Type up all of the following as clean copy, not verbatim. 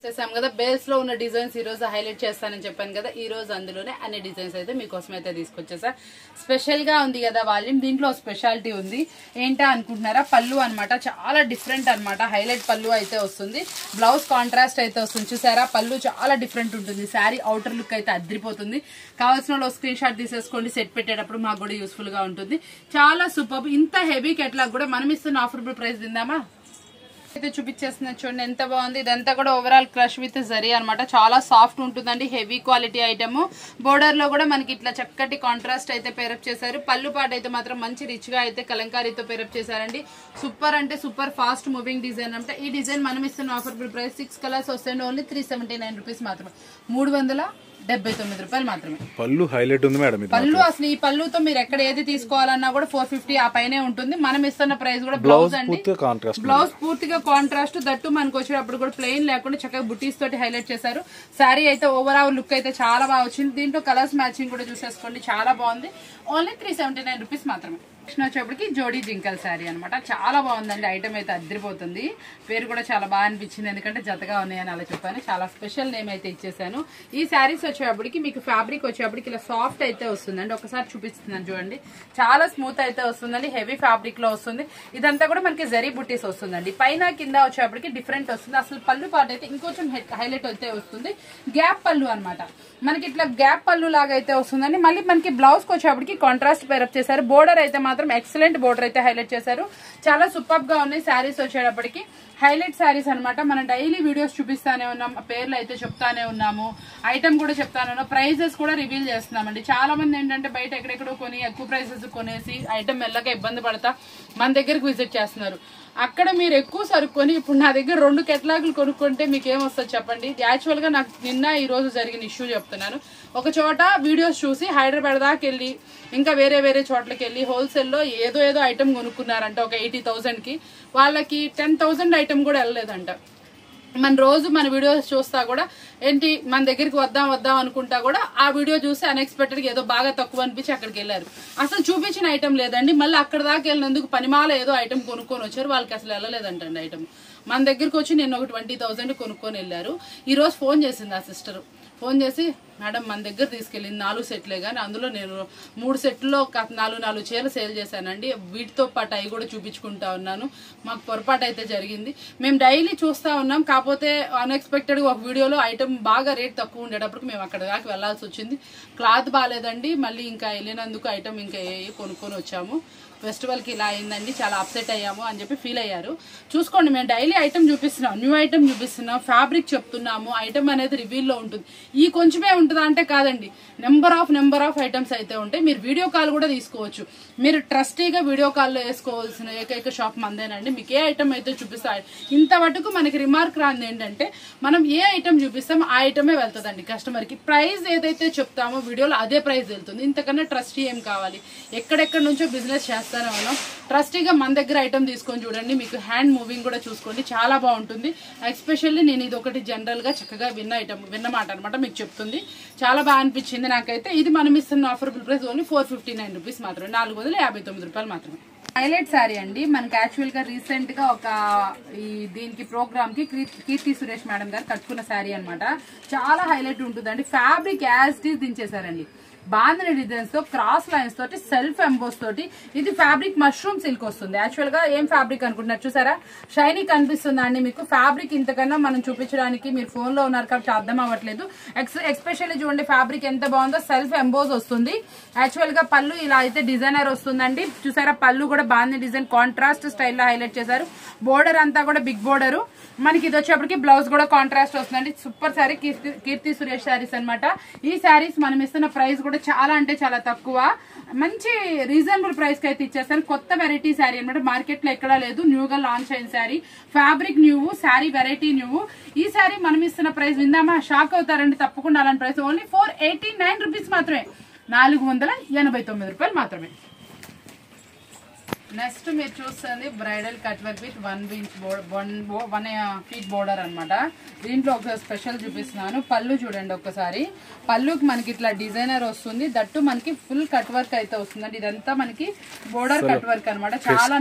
చేసాం కదా బేస్ లో ఉన్న డిజైన్స్ ఈ రోజు హైలైట్ చేస్తానని చెప్పాను కదా ఈ రోజు అందులోనే అన్ని డిజైన్స్ అయితే మీకోసం అయితే తీసుకొచ్చేసా స్పెషల్ గా ఉంది కదా వాల్యూమ్ దీంట్లో స్పెషాలిటీ ఉంది ఏంటా అనుకుంటున్నారా పళ్ళు అన్నమాట చాలా డిఫరెంట్ అన్నమాట హైలైట్ పళ్ళు అయితే వస్తుంది బ్లౌజ్ కాంట్రాస్ట్ అయితే వస్తుంది చూసారా పళ్ళు చాలా డిఫరెంట్ ఉంటుంది శారీ అవుటర్ లుక్ అయితే అద్రిపోతుంది కావాల్సిన వాళ్ళు స్క్రీన్ షాట్ తీసేసుకోండి సెట్ పెట్టేటప్పుడు మాకు కూడా యూస్ఫుల్ గా ఉంటుంది చాలా సూపర్ ఇంత హెవీ కెట్లాగ్ కూడా మనం ఇస్తున్న ఆఫరబుల్ ప్రైస్ తిందామా అయితే చూపించేస్తున్నా చూడండి ఎంత బాగుంది ఇదంతా కూడా ఓవరాల్ క్రష్ విత్ జరీ అన్నమాట చాలా సాఫ్ట్ ఉంటుందండి హెవీ క్వాలిటీ ఐటమ్ బోర్డర్ లో కూడా మనకి ఇట్లా చక్కటి కాంట్రాస్ట్ అయితే పేరప్ చేశారు పళ్ళు పాట అయితే మాత్రం మంచి రిచ్ గా అయితే కలంకారీతో పేరప్ చేశారండి సూపర్ అంటే సూపర్ ఫాస్ట్ మూవింగ్ డిజైన్ అంటే ఈ డిజైన్ మనం ఇస్తున్న ఆఫర్బుల్ ప్రైస్ 6 కలర్స్ వస్తాయండి ఓన్లీ 379 రూపీస్ మాత్రమే 379 రూపాయలు మాత్రమే పళ్ళు హైలైట్ ఉంది మేడం పళ్ళు అసలు ఈ పళ్ళుతో మీరు ఎక్కడ ఏది తీసుకోవాలన్నా కూడా 450 ఆ పైనే ఉంటుంది మనం ఇస్తున్న ప్రైస్ కూడా బ్లౌజ్ అండి బ్లౌజ్ పూర్తిగా కాంట్రాస్ట్ దట్టు మనకు వచ్చేటప్పుడు కూడా ప్లెయిన్ లేకుండా చక్కగా బుటీస్ తోటి హైలైట్ చేశారు శారీ అయితే ఓవరాల్ లుక్ అయితే చాలా బాగా వచ్చింది దీంట్లో కలర్స్ మ్యాచింగ్ కూడా చూసేసుకోండి చాలా బాగుంది ఓన్లీ 379 రూపీస్ మాత్రమే వచ్చేప్పటికి జోడీ జింకల్ శారీ అనమాట చాలా బాగుందండి ఐటమ్ అయితే అద్దరిపోతుంది పేరు కూడా చాలా బాగా అనిపించింది ఎందుకంటే జతగా ఉన్నాయని అలా చెప్పాను చాలా స్పెషల్ నేమ్ అయితే ఇచ్చేసాను ఈ శారీస్ వచ్చేప్పటికి మీకు ఫ్యాబ్రిక్ వచ్చేప్పటికి ఇలా సాఫ్ట్ అయితే వస్తుందండి ఒకసారి చూపిస్తున్నాను చూడండి చాలా స్మూత్ అయితే వస్తుందండి హెవీ ఫ్యాబ్రిక్ లో వస్తుంది ఇదంతా కూడా మనకి జరీ బుట్టీస్ వస్తుందండి పైన కింద వచ్చేప్పటికి డిఫరెంట్ వస్తుంది అసలు పళ్ళు పాట అయితే ఇంకొంచెం హైలైట్ అయితే వస్తుంది గ్యాప్ పళ్ళు అనమాట మనకి ఇట్లా గ్యాప్ పళ్ళు లాగా అయితే వస్తుందండి మళ్ళీ మనకి బ్లౌజ్ కి వచ్చేప్పటికి కాంట్రాస్ట్ పేరప్ చేశారు బోర్డర్ అయితే మాత్రం ఎక్సలెంట్ బోర్డర్ అయితే హైలైట్ చేశారు చాలా సూపర్ గా ఉన్నాయి శారీస్ వచ్చేటప్పటికి హైలైట్ శారీస్ అనమాట మనం డైలీ వీడియోస్ చూపిస్తానే ఉన్నాం పేర్లు అయితే చెప్తానే ఉన్నాము ఐటమ్ కూడా చెప్తానే ఉన్నాం ప్రైజెస్ కూడా రివీల్ చేస్తున్నామండి చాలా మంది ఏంటంటే బయట ఎక్కడెక్కడో కొని ఎక్కువ ప్రైసెస్ కొనేసి ఐటమ్ మెల్లగా ఇబ్బంది పడతా మన దగ్గరకు విజిట్ చేస్తున్నారు అక్కడ మీరు ఎక్కువ సరుక్కొని ఇప్పుడు నా దగ్గర 2 కెట్లాగులు కొనుక్కుంటే మీకు ఏమొస్తుంది చెప్పండి యాక్చువల్ గా నాకు నిన్న ఈ రోజు జరిగిన ఇష్యూ చెప్తున్నాను ఒక చోట వీడియోస్ చూసి హైదరాబాద్ దాకా వెళ్ళి ఇంకా వేరే వేరే చోట్లకి వెళ్ళి హోల్సేల్లో ఏదో ఐటమ్ కొనుక్కున్నారంట ఒక 80,000 కి వాళ్ళకి 10,000 ఐటమ్ కూడా వెళ్ళలేదంట మన రోజు మన వీడియోస్ చూస్తా కూడా ఏంటి మన దగ్గరికి వద్దాం అనుకుంటా కూడా ఆ వీడియో చూసి అన్ఎక్స్పెక్టెడ్ గా ఏదో బాగా తక్కువ అనిపించి అక్కడికి వెళ్ళారు అసలు చూపించిన ఐటమ్ లేదండి మళ్ళీ అక్కడ దాకా వెళ్ళినందుకు పనిమాల ఏదో ఐటమ్ కొనుక్కొని వచ్చారు వాళ్ళకి అసలు వెళ్ళలేదంటండి ఐటమ్ మన దగ్గరికి వచ్చి నేను ఒక 20,000 కొనుక్కొని వెళ్ళారు ఈ రోజు ఫోన్ చేసింది ఆ సిస్టర్ ఫోన్ చేసి మేడం మన దగ్గర తీసుకెళ్ళింది 4 సెట్లే కానీ అందులో నేను 3 సెట్లో 4 చీరలు సేల్ చేశానండి వీటితో పాటు అవి కూడా చూపించుకుంటా ఉన్నాను మాకు పొరపాటు అయితే జరిగింది మేము డైలీ చూస్తా ఉన్నాం కాకపోతే అన్ఎక్స్పెక్టెడ్గా ఒక వీడియోలో ఐటమ్ బాగా రేట్ తక్కువ ఉండేటప్పటికి మేము అక్కడ దాకా వెళ్లాల్సి వచ్చింది క్లాత్ బాగాలేదండి మళ్ళీ ఇంకా వెళ్ళినందుకు ఐటమ్ ఇంకా కొనుక్కొని వచ్చాము ఫెస్టివల్ కి ఇలా అయిందండి చాలా అప్సెట్ అయ్యాము అని చెప్పి ఫీల్ అయ్యారు చూసుకోండి మేము డైలీ ఐటమ్ చూపిస్తున్నాం న్యూ ఐటమ్ చూపిస్తున్నాం ఫ్యాబ్రిక్ చెప్తున్నాము ఐటమ్ అనేది రివీల్ లో ఉంటుంది ఈ కొంచెమే ఉంటుందా అంటే కాదండి నెంబర్ ఆఫ్ ఐటమ్స్ అయితే ఉంటాయి మీరు వీడియో కాల్ కూడా తీసుకోవచ్చు మీరు ట్రస్టీగా వీడియో కాల్లో వేసుకోవాల్సిన ఏకైక షాప్ మందేనండి మీకు ఏ ఐటమ్ అయితే చూపిస్తా ఇంతవరకు మనకి రిమార్క్ రాంది ఏంటంటే మనం ఏ ఐటమ్ చూపిస్తాం ఆ ఐటమే వెళ్తుందండి కస్టమర్ కి ప్రైస్ ఏదైతే చెప్తామో వీడియోలో అదే ప్రైస్ వెళ్తుంది ఇంతకన్నా ట్రస్టీ ఏం కావాలి ఎక్కడెక్కడ నుంచో బిజినెస్ చేస్తానే ఉన్నాం ట్రస్టీగా మన దగ్గర ఐటమ్ తీసుకొని చూడండి మీకు హ్యాండ్ మూవింగ్ కూడా చూసుకోండి చాలా బాగుంటుంది ఎస్పెషల్లీ నేను ఇది ఒకటి జనరల్ గా చక్కగా విన్నమాట అనమాట మీకు చెప్తుంది చాలా బాగా అనిపించింది నాకైతే ఇది మనం ఇస్తున్న ఆఫరబుల్ ప్రైస్ ఓన్లీ 459 రూపీస్ మాత్రమే 459 రూపాయలు మాత్రమే హైలైట్ శారీ అండి మనకి యాక్చువల్ గా రీసెంట్ గా ఒక దీనికి ప్రోగ్రామ్ కి కీర్తి సురేష్ మేడం గారు కట్టుకున్న శారీ అనమాట చాలా హైలైట్ ఉంటుందండి ఫ్యాబ్రిక్ యాజ్ ఇట్ ఈస్ దించేశారండి బాంధని డిజైన్స్ తో క్రాస్ లైన్స్ తోటి సెల్ఫ్ ఎంబోస్ తోటి ఇది ఫ్యాబ్రిక్ మష్రూమ్ సిల్క్ వస్తుంది యాక్చువల్ గా ఏం ఫ్యాబ్రిక్ అనుకుంటున్నారు చూసారా షైనీ కనిపిస్తుందా అండి మీకు ఫ్యాబ్రిక్ ఇంతకన్నా మనం చూపించడానికి మీరు ఫోన్ లో ఉన్నారు కాబట్టి అర్థం అవ్వట్లేదు ఎక్స్పెషల్లీ చూడండి ఫ్యాబ్రిక్ ఎంత బాగుందో సెల్ఫ్ ఎంబోస్ వస్తుంది యాక్చువల్ గా పళ్ళు ఇలా అయితే డిజైనర్ వస్తుందండి చూసారా పళ్ళు కూడా బాంధని డిజైన్ కాంట్రాస్ట్ స్టైల్లో హైలైట్ చేశారు బోర్డర్ అంతా కూడా బిగ్ బోర్డర్ మనకి ఇది వచ్చేప్పటికి బ్లౌజ్ కూడా కాంట్రాస్ట్ వస్తుందండి సూపర్ శారీ కీర్తి సురేష్ శారీస్ అనమాట ఈ శారీస్ మనం ఇస్తున్న ప్రైస్ కూడా చాలా అంటే చాలా తక్కువ మంచి రీజనబుల్ ప్రైస్ కి అయితే ఇచ్చేస్తాను కొత్త వెరైటీ శారీ అనమాట మార్కెట్ లో ఎక్కడా లేదు న్యూగా లాంచ్ అయిన sari fabric new sari variety new ఈ శారీ మనం ఇస్తున్న ప్రైస్ విందామా షాక్ అవుతారండి తప్పకుండా అలాంటి ప్రైస్ ఓన్లీ 489 రూపీస్ మాత్రమే 489 రూపాయలు మాత్రమే నెక్స్ట్ మీరు చూస్తుంది bridal cut work with 1 inch 1 feet border అనమాట. దీంట్లో ఒక స్పెషల్ చూపిస్తున్నాను. పళ్ళు చూడండి ఒక్కసారి. పళ్ళుకి మనకి ఇట్లా డిజైనర్ వస్తుంది, దట్టు మనకి ఫుల్ కట్ వర్క్ అయితే వస్తుందండి. ఇదంతా మనకి బోర్డర్ కట్ వర్క్ అనమాట. చాలా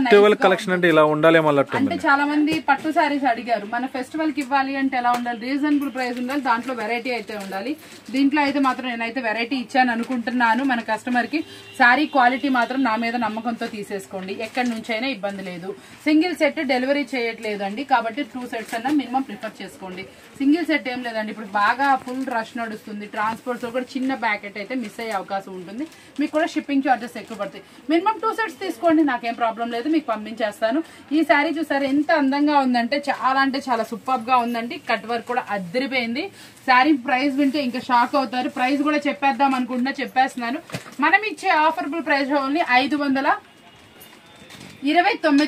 కలెక్షన్ అంటే ఇలా ఉండాలి. అంటే చాలా మంది పట్టు సారీస్ అడిగారు, మన ఫెస్టివల్ కి ఇవ్వాలి అంటే ఎలా ఉండాలి, రీజనబుల్ ప్రైస్ ఉండాలి, దాంట్లో వెరైటీ అయితే ఉండాలి. దీంట్లో అయితే మాత్రం నేనైతే వెరైటీ ఇచ్చాను అనుకుంటున్నాను మన కస్టమర్ కి. సారీ క్వాలిటీ మాత్రం నా మీద నమ్మకంతో తీసేసుకోండి, ఎక్కడి నుంచి అయినా ఇబ్బంది లేదు. సింగిల్ సెట్ డెలివరీ చేయట్లేదు అండి, కాబట్టి 2 సెట్స్ అన్నా మినిమం ప్రిఫర్ చేసుకోండి. సింగిల్ సెట్ ఏం లేదండి, ఇప్పుడు బాగా ఫుల్ రష్ నడుస్తుంది, ట్రాన్స్పోర్ట్స్ లో కూడా చిన్న ప్యాకెట్ అయితే మిస్ అయ్యే అవకాశం ఉంటుంది. మీకు కూడా షిప్పింగ్ చార్జెస్ ఎక్కువ పడతాయి. మినిమం 2 సెట్స్ తీసుకోండి, నాకేం ప్రాబ్లం లేదు, మీకు పంపించేస్తాను. ఈ శారీ చూసారు ఎంత అందంగా ఉందంటే చాలా అంటే చాలా సూపర్ గా ఉందండి. కట్ వర్క్ కూడా అద్దరిపోయింది. శారీ ప్రైస్ వింటే ఇంకా షాక్ అవుతారు. ప్రైస్ కూడా చెప్పేద్దాం అనుకుంటున్నా, చెప్పేస్తున్నాను. మనం ఇచ్చే ఆఫర్బుల్ ప్రైస్ ఓన్లీ 529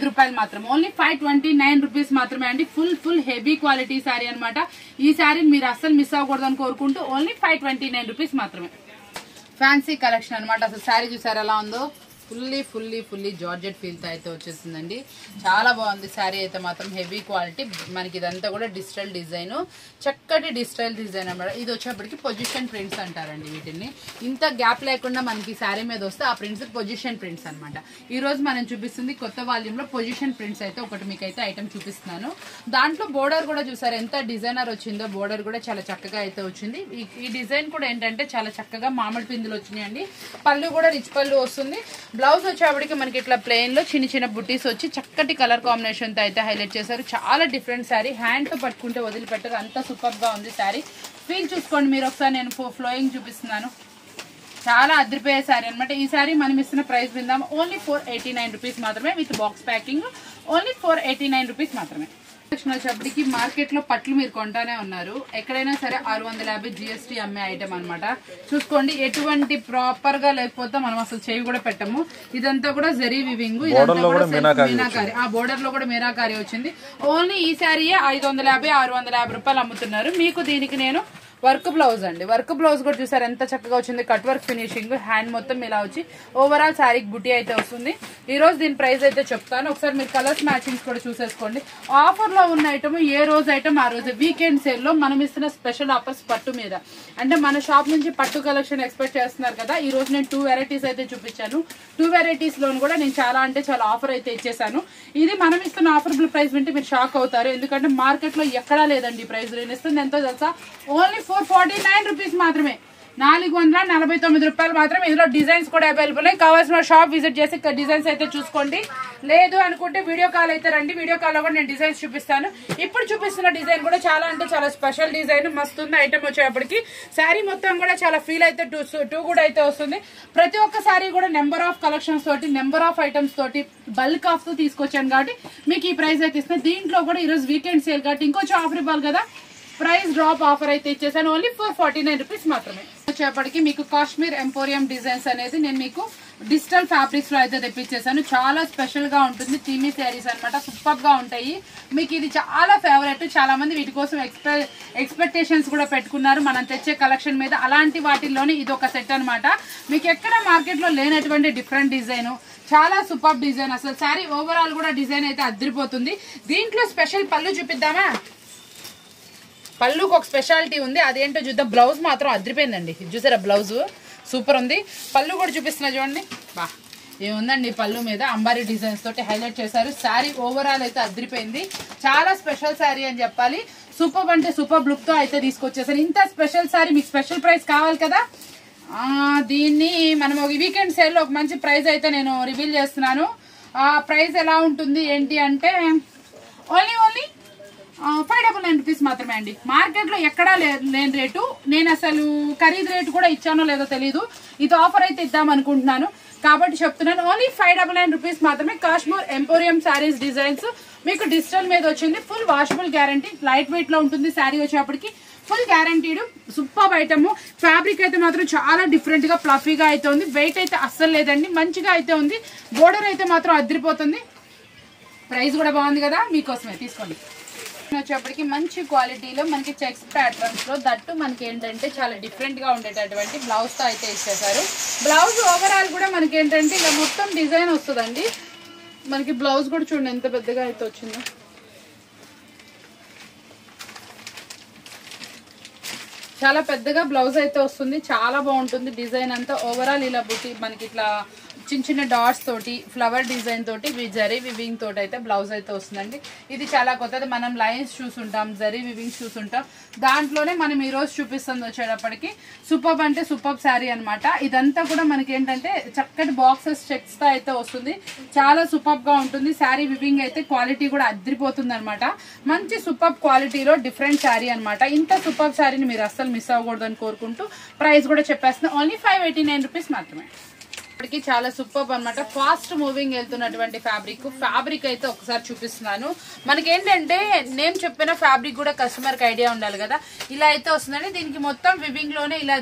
రూపాయలు మాత్రం, ఓన్లీ 529 రూపీస్ మాత్రమే అండి. ఫుల్ హెవీ క్వాలిటీ శారీ అనమాట. ఈ శారీని మీరు అస్సలు మిస్ అవ్వకూడదు అని కోరుకుంటూ ఓన్లీ 529 రూపీస్ మాత్రమే. ఫ్యాన్సీ కలెక్షన్ అనమాట. అసలు శారీ చూసారు ఎలా ఉందో, ఫుల్లీ జార్జెట్ ఫీల్ తో అయితే వచ్చేసిందండి. చాలా బాగుంది శారీ అయితే మాత్రం, హెవీ క్వాలిటీ. మనకి ఇదంతా కూడా డిజిటల్ డిజైన్, చక్కటి డిజిటల్ డిజైన్ అనమాట. ఇది వచ్చేప్పటికి పొజిషన్ ప్రింట్స్ అంటారండి వీటిని. ఇంత గ్యాప్ లేకుండా మనకి శారీ మీద వస్తే ఆ ప్రింట్స్ పొజిషన్ ప్రింట్స్ అనమాట. ఈ రోజు మనం చూపిస్తుంది కొత్త వాల్యూమ్ లో పొజిషన్ ప్రింట్స్ అయితే ఒకటి మీకు అయితే ఐటమ్ చూపిస్తున్నాను. దాంట్లో బోర్డర్ కూడా చూసారు ఎంత డిజైనర్ వచ్చిందో, బోర్డర్ కూడా చాలా చక్కగా అయితే వచ్చింది. ఈ డిజైన్ కూడా ఏంటంటే చాలా చక్కగా మామిడి పిందులు వచ్చినాయండి. పళ్ళు కూడా రిచ్ పళ్ళు వస్తుంది. బ్లౌజ్ వచ్చేప్పటికి మనకి ఇట్లా ప్లెయిన్ లో చిన్న బుట్టీస్ వచ్చి చక్కటి కలర్ కాంబినేషన్ తో అయితే హైలైట్ చేశారు. చాలా డిఫరెంట్ శారీ, హ్యాండ్ తో పట్టుకుంటే వదిలిపెట్టారు, అంత సూపర్ గా ఉంది శారీ. ఫీల్ చూసుకోండి మీరు ఒకసారి, నేను ఫ్లోయింగ్ చూపిస్తున్నాను. చాలా అదిరిపోయే శారీ అనమాట. ఈ శారీ మనం ఇస్తున్న ప్రైస్ విందాం, ఓన్లీ 489 రూపీస్ మాత్రమే with box packing, only 489 rupees మాత్రమే. వచ్చేప్పటికి మార్కెట్ లో పట్లు మీరు కొంటానే ఉన్నారు, ఎక్కడైనా సరే 650 GST అమ్మే ఐటమ్ అనమాట. చూసుకోండి, ఎటువంటి ప్రాపర్ గా లేకపోతే మనం అసలు చేయి కూడా పెట్టము. ఇదంతా కూడా జరీ వివింగ్, ఇదంతా కూడా మీనాకారి. ఆ బోర్డర్ లో కూడా మీనాకారి వచ్చింది. ఓన్లీ ఈ శారీయే 550-650 రూపాయలు అమ్ముతున్నారు. మీకు దీనికి నేను వర్క్ బ్లౌజ్ అండి, వర్క్ బ్లౌజ్ కూడా చూసారు ఎంత చక్కగా వచ్చింది. కట్ వర్క్ ఫినిషింగ్, హ్యాండ్ మొత్తం ఇలా వచ్చి ఓవరాల్ శారీకి బుటీ అయితే వస్తుంది. ఈ రోజు దీని ప్రైస్ అయితే చెప్తాను, ఒకసారి మీరు కలర్స్ మ్యాచింగ్స్ కూడా చూసేసుకోండి. ఆఫర్ లో ఉన్న ఐటమ్ ఏ రోజు ఐటమ్ ఆ రోజు. వీకెండ్ సేల్ లో మనం ఇస్తున్న స్పెషల్ ఆఫర్స్ పట్టు మీద. అంటే మన షాప్ నుంచి పట్టు కలెక్షన్ ఎక్స్పెక్ట్ చేస్తున్నారు కదా, ఈ రోజు నేను 2 వెరైటీస్ అయితే చూపించాను. 2 వెరైటీస్ లో కూడా నేను చాలా అంటే చాలా ఆఫర్ అయితే ఇచ్చేసాను. ఇది మనం ఇస్తున్న ఆఫర్బుల్ ప్రైస్ వింటే మీరు షాక్ అవుతారు, ఎందుకంటే మార్కెట్ లో ఎక్కడా లేదండి ప్రైస్. నేను ఇస్తుంది ఎంతో తెలుసా, ఓన్లీ 449 రూపీస్ మాత్రమే, 449 రూపాయలు మాత్రమే. ఇందులో డిజైన్స్ కూడా అవైలబుల్. కావాల్సిన షాప్ విజిట్ చేసి డిజైన్స్ అయితే చూసుకోండి. లేదు అనుకుంటే వీడియో కాల్ అయితే రండి, వీడియో కాల్ లో కూడా నేను డిజైన్స్ చూపిస్తాను. ఇప్పుడు చూపిస్తున్న డిజైన్ కూడా చాలా అంటే చాలా స్పెషల్ డిజైన్, మస్తుంది ఐటమ్ వచ్చేప్పటికి. శారీ మొత్తం కూడా చాలా ఫీల్ అయితే 2 కూడా అయితే వస్తుంది. ప్రతి ఒక్క శారీ కూడా నెంబర్ ఆఫ్ కలెక్షన్స్ తోటి, నెంబర్ ఆఫ్ ఐటమ్స్ తోటి, బల్క్ ఆఫ్ తో తీసుకొచ్చాను కాబట్టి మీకు ఈ ప్రైస్ అయితే ఇస్తాను. దీంట్లో కూడా ఈరోజు వీకెండ్ సేల్ కాబట్టి ఇంకొంచెం ఆఫర్ ఇవ్వాలి కదా, ప్రైస్ డ్రాప్ ఆఫర్ అయితే ఇచ్చేసాను. ఓన్లీ 449 రూపీస్ మాత్రమే. వచ్చేప్పటికి మీకు కాశ్మీర్ ఎంపోరియం డిజైన్స్ అనేది నేను మీకు డిజిటల్ ఫ్యాబ్రిక్స్ లో అయితే తెప్పించేసాను. చాలా స్పెషల్ గా ఉంటుంది, టీమీ శారీస్ అనమాట, సూపర్ గా ఉంటాయి. మీకు ఇది చాలా ఫేవరెట్, చాలా మంది వీటి కోసం ఎక్స్పెక్టేషన్స్ కూడా పెట్టుకున్నారు మనం తెచ్చే కలెక్షన్ మీద. అలాంటి వాటిల్లోనే ఇది ఒక సెట్ అనమాట. మీకు ఎక్కడ మార్కెట్ లో లేనటువంటి డిఫరెంట్ డిజైన్, చాలా సూపర్ డిజైన్. అసలు శారీ ఓవరాల్ కూడా డిజైన్ అయితే అదిరిపోతుంది. దీంట్లో స్పెషల్ పళ్ళు చూపిద్దామా, పళ్ళుకి ఒక స్పెషాలిటీ ఉంది, అదేంటో చూద్దాం. బ్లౌజ్ మాత్రం అదిరిపోయిందండి, చూసారా బ్లౌజ్ సూపర్ ఉంది. పళ్ళు కూడా చూపిస్తున్నా చూడండి, బా ఏముందండి పళ్ళు మీద అంబారీ డిజైన్స్ తోటి హైలైట్ చేశారు. శారీ ఓవరాల్ అయితే అదిరిపోయింది, చాలా స్పెషల్ శారీ అని చెప్పాలి. సూపర్ అంటే సూపర్ లుక్ తో అయితే తీసుకొచ్చేసారు. ఇంత స్పెషల్ శారీ మీకు స్పెషల్ ప్రైస్ కావాలి కదా, దీన్ని మనం ఒక వీకెండ్ సేల్ లో ఒక మంచి ప్రైస్ అయితే నేను రివీల్ చేస్తున్నాను. ఆ ప్రైస్ ఎలా ఉంటుంది ఏంటి అంటే ఓన్లీ 599 రూపీస్ మాత్రమే అండి. మార్కెట్ లో ఎక్కడా లేని రేటు, నేను అసలు ఖరీదు రేటు కూడా ఇచ్చానో లేదో తెలీదు. ఇది ఆఫర్ అయితే ఇద్దాం అనుకుంటున్నాను కాబట్టి చెప్తున్నాను. ఓన్లీ 599 రూపీస్ మాత్రమే. కాశ్మీర్ ఎంపోరియం శారీస్ డిజైన్స్ మీకు డిజిటల్ మీద వచ్చింది. Full washable guarantee, light weight లో ఉంటుంది శారీ వచ్చేప్పటికి. Full guaranteed super item. Fabric అయితే మాత్రం చాలా డిఫరెంట్ గా ఫ్లఫీగా అయితే ఉంది. వెయిట్ అయితే అస్సలు లేదండి, మంచిగా అయితే ఉంది. బోర్డర్ అయితే మాత్రం అదిరిపోతుంది. ప్రైస్ కూడా బాగుంది కదా, మీకోసమే తీసుకోండి. వచ్చేప్పటికి మంచి క్వాలిటీలో మనకి చెక్స్ ప్యాటర్న్స్ లో, దట్టు మనకి ఏంటంటే చాలా డిఫరెంట్ గా ఉండేటటువంటి బ్లౌజ్ తో అయితే ఇచ్చేసారు. బ్లౌజ్ ఓవరాల్ కూడా మనకి ఏంటంటే ఇలా మొత్తం డిజైన్ వస్తుందండి. మనకి బ్లౌజ్ కూడా చూడండి ఎంత పెద్దగా అయితే వచ్చిందో. చాలా పెద్దగా బ్లౌజ్ అయితే వస్తుంది, చాలా బాగుంటుంది డిజైన్ అంతా. ఓవరాల్ ఇలా బుట్టి మనకి ఇట్లా చిన్న చిన్న డాట్స్ తోటి ఫ్లవర్ డిజైన్ తోటి జరీ వివింగ్ తోటి అయితే బ్లౌజ్ అయితే వస్తుందండి. ఇది చాలా కొత్తది. మనం లైన్స్ చూసుంటాం, జరీ వివింగ్ చూసుంటాం. దాంట్లోనే మనం ఈ రోజు చూపిస్తుంది వచ్చేటప్పటికి సూపర్ అంటే సూపర్ శారీ అనమాట. ఇదంతా కూడా మనకి ఏంటంటే చక్కటి బాక్సెస్ చెక్స్ తో అయితే వస్తుంది. చాలా సూపర్ గా ఉంటుంది శారీ. వివింగ్ అయితే క్వాలిటీ కూడా అదిరిపోతుంది అనమాట. మంచి సూపర్ క్వాలిటీలో డిఫరెంట్ శారీ అనమాట. ఇంత సూపర్ శారీని మీరు అస్సలు మిస్ అవ్వకూడదు అని కోరుకుంటూ ప్రైస్ కూడా చెప్పేస్తున్నాం. ఓన్లీ 589 రూపీస్ మాత్రమే. ఇప్పటికి చాలా సూపర్ అనమాట. ఫాస్ట్ మూవింగ్ వెళ్తున్నటువంటి ఫ్యాబ్రిక్ అయితే ఒకసారి చూపిస్తున్నాను. మనకేంటంటే నేను చెప్పిన ఫ్యాబ్రిక్ కూడా కస్టమర్ కి ఐడియా ఉండాలి కదా. ఇలా అయితే వస్తుందండి. దీనికి మొత్తం వివింగ్ లోనే ఇలా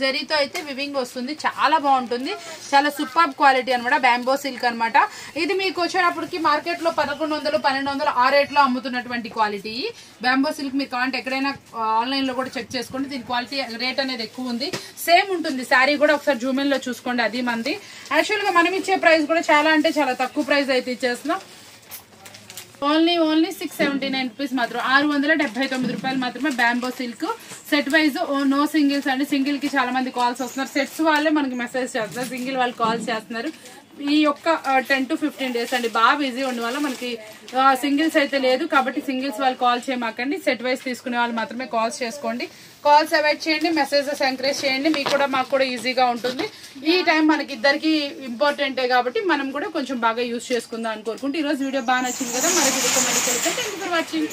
జరీతో అయితే వివింగ్ వస్తుంది. చాలా బాగుంటుంది, చాలా సూపర్ క్వాలిటీ అనమాట. బ్యాంబో సిల్క్ అనమాట. ఇది మీకు వచ్చేటప్పటికి మార్కెట్ లో 1100, 1200 ఆ రేట్ లో అమ్ముతున్నటువంటి క్వాలిటీ. బ్యాంబో సిల్క్ మీరు కావాలంటే ఎక్కడైనా ఆన్లైన్ లో కూడా చెక్ చేసుకోండి. దీని క్వాలిటీ రేట్ అనేది ఎక్కువ ఉంది. సేమ్ ఉంటుంది శారీ కూడా. ఒకసారి జూమిన్ లో చూసుకోండి. అది మంది యాక్చువల్ గా మనం ఇచ్చే ప్రైస్ కూడా చాలా అంటే చాలా తక్కువ ప్రైస్ అయితే ఇచ్చేస్తున్నాం. ఓన్లీ 679 రూపీస్ మాత్రం. 679 రూపాయలు మాత్రమే. Bamboo silk set wise, no singles అండి. సింగిల్ కి చాలా మంది కాల్స్ వస్తున్నారు. సెట్స్ వాళ్ళే మనకి మెసేజ్ చేస్తున్నారు, సింగిల్ వాళ్ళు కాల్స్ చేస్తున్నారు. ఈ యొక్క 10 to 15 డేస్ అండి బాగా బిజీ ఉండే వల్ల మనకి సింగిల్స్ అయితే లేదు. కాబట్టి సింగిల్స్ వాళ్ళు కాల్ చేయమాకండి. సెట్ వైజ్ తీసుకునే వాళ్ళు మాత్రమే కాల్స్ చేసుకోండి. కాల్స్ అవాయిడ్ చేయండి, మెసేజెస్ ఎంకరేజ్ చేయండి. మీకు కూడా మాకు కూడా ఈజీగా ఉంటుంది. ఈ టైం మనకి ఇద్దరికి ఇంపార్టెంటే కాబట్టి మనం కూడా కొంచెం బాగా యూజ్ చేసుకుందాం అని కోరుకుంటూ ఈ రోజు వీడియో బాగా నచ్చింది కదా. మరి వీడియో మళ్ళీ కలిసి థాంక్యూ ఫర్ వాచింగ్.